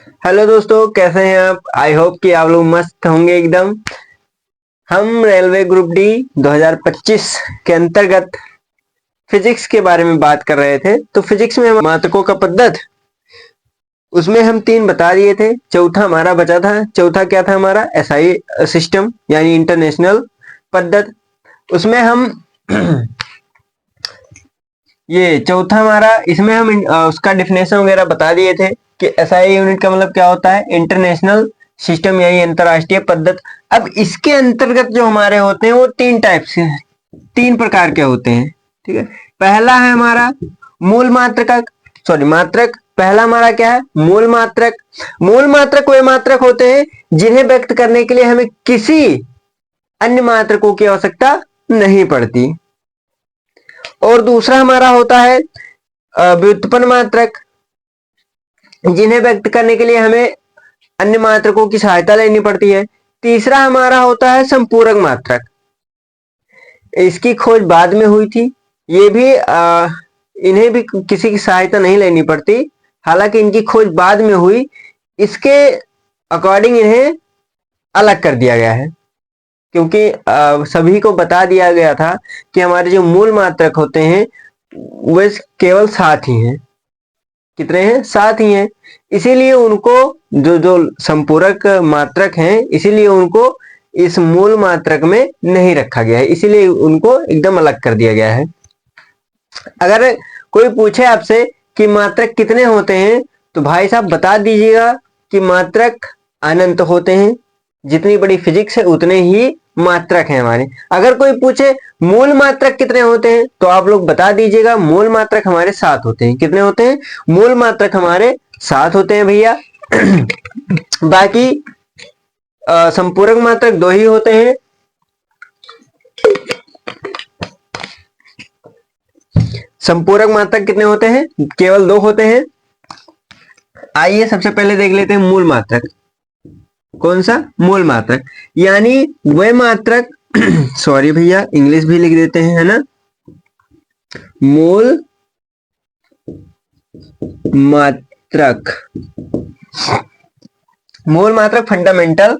Hello दोस्तों, कैसे हैं आप? आई होप कि आप लोग मस्त होंगे एकदम। हम रेलवे ग्रुप डी 2025 के अंतर्गत फिजिक्स के बारे में बात कर रहे थे। तो फिजिक्स में मात्रकों का पद्धत, उसमें हम 3 बता दिए थे। चौथा हमारा बचा था। चौथा क्या था हमारा? एसआई सिस्टम यानी इंटरनेशनल पद्धत। उसमें हम ये चौथा हमारा, इसमें हम उसका डिफिनेशन वगैरह बता दिए थे कि एसआई यूनिट का मतलब क्या होता है, इंटरनेशनल सिस्टम यानी अंतरराष्ट्रीय पद्धत। अब इसके अंतर्गत जो हमारे होते हैं वो 3 टाइप से, 3 प्रकार के होते हैं। ठीक है। पहला है हमारा मूल मात्रक, सॉरी मात्रक। पहला हमारा क्या है? मूल मात्रक। मूल मात्रक वे मात्रक होते हैं जिन्हें व्यक्त करने के लिए हमें किसी अन्य मात्रकों की आवश्यकता नहीं पड़ती। और दूसरा हमारा होता है व्युत्पन्न मात्रक, जिन्हें व्यक्त करने के लिए हमें अन्य मात्रकों की सहायता लेनी पड़ती है। तीसरा हमारा होता है संपूरक मात्रक। इसकी खोज बाद में हुई थी। ये भी इन्हें भी किसी की सहायता नहीं लेनी पड़ती, हालांकि इनकी खोज बाद में हुई। इसके अकॉर्डिंग इन्हें अलग कर दिया गया है, क्योंकि सभी को बता दिया गया था कि हमारे जो मूल मात्रक होते हैं वे केवल 7 ही हैं। कितने हैं? 7 ही हैं। इसीलिए उनको जो जो संपूरक मात्रक हैं, इसीलिए उनको इस मूल मात्रक में नहीं रखा गया है, इसीलिए उनको एकदम अलग कर दिया गया है। अगर कोई पूछे आपसे कि मात्रक कितने होते हैं, तो भाई साहब बता दीजिएगा कि मात्रक अनंत होते हैं। जितनी बड़ी फिजिक्स है उतने ही मात्रक हैं हमारे। अगर कोई पूछे मूल मात्रक कितने होते हैं, तो आप लोग बता दीजिएगा मूल मात्रक हमारे 7 होते हैं। कितने होते हैं? मूल मात्रक हमारे 7 होते हैं भैया। बाकी संपूरक मात्रक 2 ही होते हैं। संपूरक मात्रक कितने होते हैं? केवल 2 होते हैं। आइए सबसे पहले देख लेते हैं मूल मात्रक। कौन सा? मूल मात्रक यानी वह मात्रक सॉरी भैया, इंग्लिश भी लिख देते हैं, है ना। मूल मात्रक, मूल मात्रक फंडामेंटल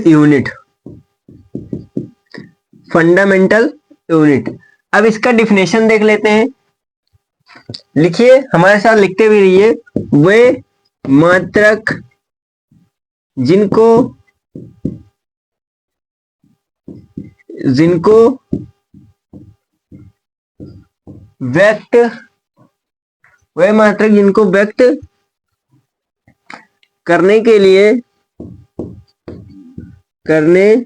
यूनिट, फंडामेंटल यूनिट। अब इसका डिफिनेशन देख लेते हैं। लिखिए, हमारे साथ लिखते भी रहिए। वे मात्रक जिनको जिनको व्यक्त, वे मात्रक जिनको व्यक्त करने के लिए, करने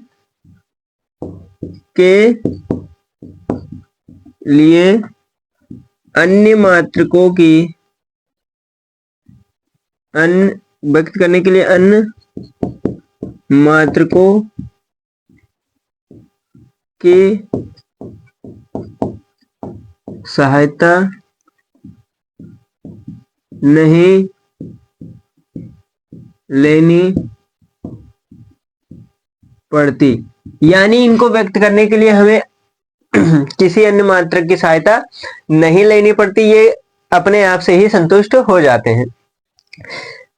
के लिए अन्य मात्रकों की, अन्य व्यक्त करने के लिए अन्य मात्रकों की सहायता नहीं लेनी पड़ती। यानी इनको व्यक्त करने के लिए हमें किसी अन्य मात्रक की सहायता नहीं लेनी पड़ती, ये अपने आप से ही संतुष्ट हो जाते हैं।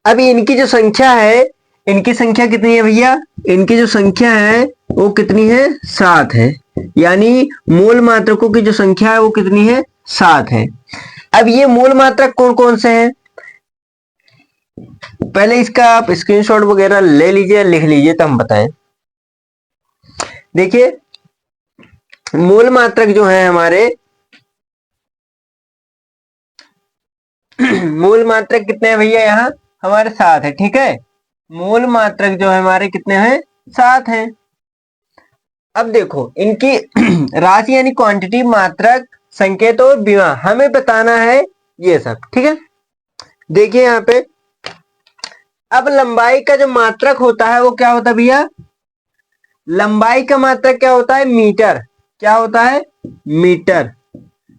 अब इनकी जो संख्या है, इनकी संख्या कितनी है भैया? इनकी जो संख्या है वो कितनी है? 7 है। यानी मूल मात्रकों की जो संख्या है वो कितनी है? 7 है। अब ये मूल मात्रक कौन कौन से हैं? पहले इसका आप स्क्रीनशॉट वगैरह ले लीजिए, लिख लीजिए, तो हम बताएं। देखिए, मूल मात्रक जो है हमारे मूल मात्रक कितने हैं भैया? यहाँ हमारे 7 है। ठीक है। मूल मात्रक जो है हमारे कितने हैं? 7 हैं। अब देखो, इनकी राशि यानी क्वांटिटी, मात्रक, संकेत और विमा हमें बताना है, ये सब। ठीक है। देखिए यहाँ पे, अब लंबाई का जो मात्रक होता है वो क्या होता है भैया? लंबाई का मात्रक क्या होता है? मीटर। क्या होता है? मीटर।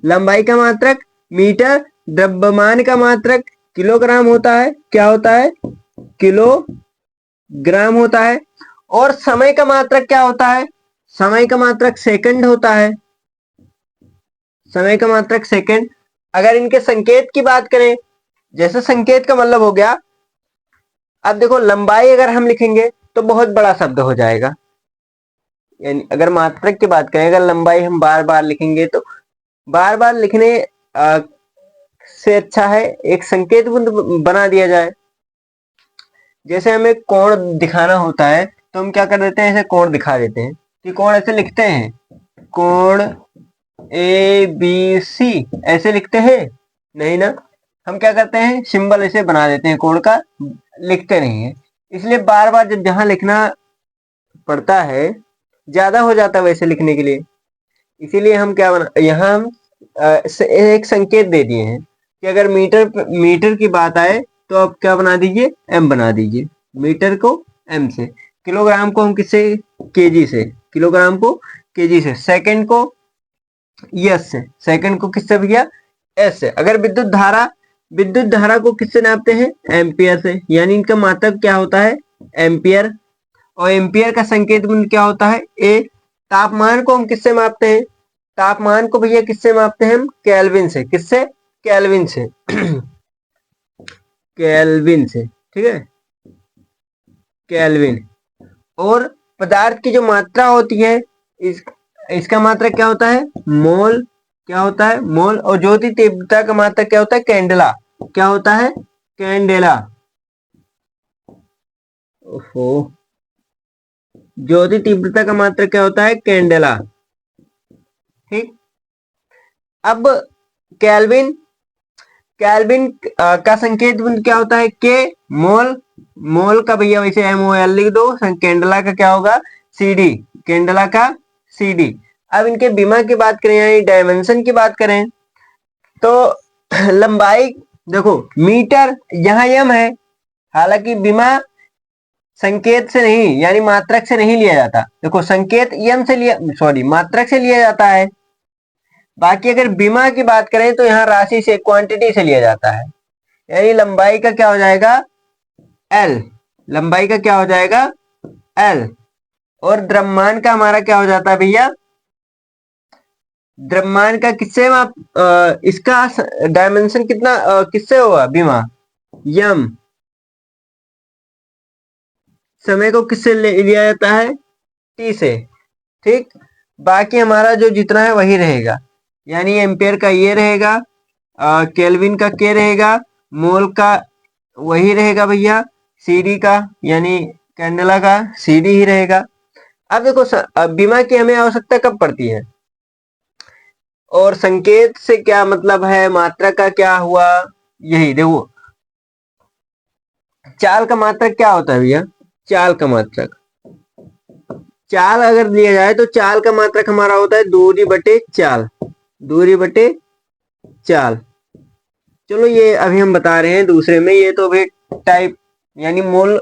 लंबाई का मात्रक मीटर। द्रव्यमान का मात्रक किलोग्राम होता है। क्या होता है? किलोग्राम होता है। और समय का मात्रक क्या होता है? समय का मात्रक सेकंड होता है। समय का मात्रक सेकंड। अगर इनके संकेत की बात करें, जैसे संकेत का मतलब हो गया, अब देखो लंबाई अगर हम लिखेंगे तो बहुत बड़ा शब्द हो जाएगा, यानी अगर मात्रक की बात करें, अगर लंबाई हम बार बार लिखेंगे तो बार बार लिखने से अच्छा है एक संकेत बिंद बना दिया जाए। जैसे हमें कोण दिखाना होता है तो हम क्या कर देते हैं, ऐसे कोण दिखा देते हैं कि कोण ऐसे लिखते हैं, कोण ए बी सी ऐसे लिखते हैं नहीं ना, हम क्या करते हैं सिंबल ऐसे बना देते हैं कोण का, लिखते नहीं है। इसलिए बार बार जब जहां लिखना पड़ता है ज्यादा हो जाता है वैसे लिखने के लिए, इसीलिए हम क्या बना यहाँ हम एक संकेत दे दिए हैं कि अगर मीटर की बात आए तो आप क्या बना दीजिए, एम बना दीजिए, मीटर को एम से, किलोग्राम को हम किससे, केजी से, किलोग्राम को केजी से, सेकंड को यस से, सेकंड को किससे भैया, एस से। अगर विद्युत धारा को किससे नापते हैं, एम्पियर से, यानी इनका मात्रक क्या होता है, एम्पियर। और एम्पियर का संकेत बिंदु क्या होता है, ए। तापमान को हम किससे मापते हैं, तापमान को भैया किससे मापते हैं हम, केल्विन से, किससे, केल्विन से केल्विन से, ठीक है, केल्विन। और पदार्थ की जो मात्रा होती है, इस इसका मात्रक क्या होता है, मोल, क्या होता है, मोल। और ज्योति तीव्रता का मात्रक क्या होता है, कैंडेला, क्या होता है, कैंडेला। ओहो, ज्योति तीव्रता का मात्रक क्या होता है, कैंडेला, ठीक। अब केल्विन, केल्विन का संकेत बिंदु क्या होता है, के। मोल, मोल का भैया वैसे एम ओ एल लिख दो, कैंडला का क्या होगा, सी डी, कैंडला का सी डी। अब इनके विमा की बात करें यानी डायमेंशन की बात करें तो लंबाई, देखो मीटर यहाँ यम है, हालांकि विमा संकेत से नहीं यानी मात्रक से नहीं लिया जाता, देखो संकेत यम से लिया, सॉरी मात्रक से लिया जाता है। बाकी अगर विमा की बात करें तो यहाँ राशि से, क्वांटिटी से लिया जाता है, यानी लंबाई का क्या हो जाएगा, एल, लंबाई का क्या हो जाएगा, एल। और द्रव्यमान का हमारा क्या हो जाता है भैया, द्रव्यमान का किससे माप, इसका डायमेंशन कितना, किससे होगा विमा, यम। समय को किससे लिया जाता है, टी से, ठीक। बाकी हमारा जो जितना है वही रहेगा, यानी एम्पियर का ये रहेगा, केल्विन का के रहेगा, मोल का वही रहेगा भैया, सीडी का यानी कैंडेला का सीडी ही रहेगा। अब देखो बीमा की हमें आवश्यकता कब पड़ती है, और संकेत से क्या मतलब है, मात्रा का क्या हुआ, यही देखो चाल का मात्रक क्या होता है भैया, चाल का मात्रक, चाल अगर लिया जाए तो चाल का मात्रक हमारा होता है दूरी बटे चाल, दूरी बटे चाल। चलो ये अभी हम बता रहे हैं दूसरे में, ये तो अभी टाइप यानी मोल,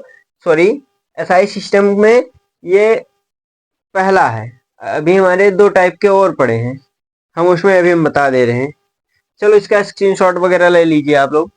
सॉरी एसआई सिस्टम में ये पहला है, अभी हमारे दो टाइप के और पड़े हैं, हम उसमें अभी हम बता दे रहे हैं। चलो इसका स्क्रीनशॉट वगैरह ले लीजिए आप लोग।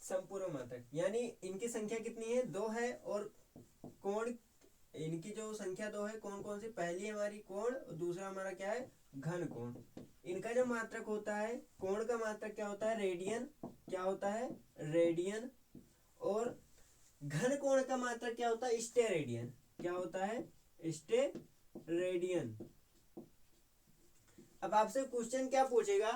संपूर्ण मात्रक, यानी इनकी संख्या कितनी है, 2 है, और कोण इनकी जो संख्या 2 है, कौन कौन सी, पहली हमारी कोण और दूसरा हमारा क्या है, घन कोण। इनका जो मात्रक होता है, कोण का मात्रक क्या होता है, रेडियन, क्या होता है, रेडियन, और घन कोण का मात्रक क्या होता है, स्टेरेडियन, क्या होता है, स्टेरेडियन। अब आपसे क्वेश्चन क्या पूछेगा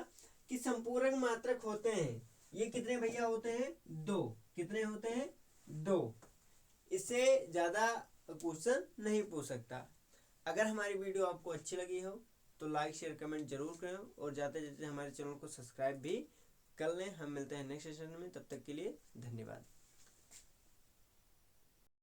कि संपूरक मात्रक होते हैं, ये कितने भैया होते हैं, 2, कितने होते हैं, 2, इससे ज्यादा क्वेश्चन नहीं पूछ सकता। अगर हमारी वीडियो आपको अच्छी लगी हो तो लाइक शेयर कमेंट जरूर करें, और जाते जाते हमारे चैनल को सब्सक्राइब भी कर लें। हम मिलते हैं नेक्स्ट सेशन में, तब तक के लिए धन्यवाद।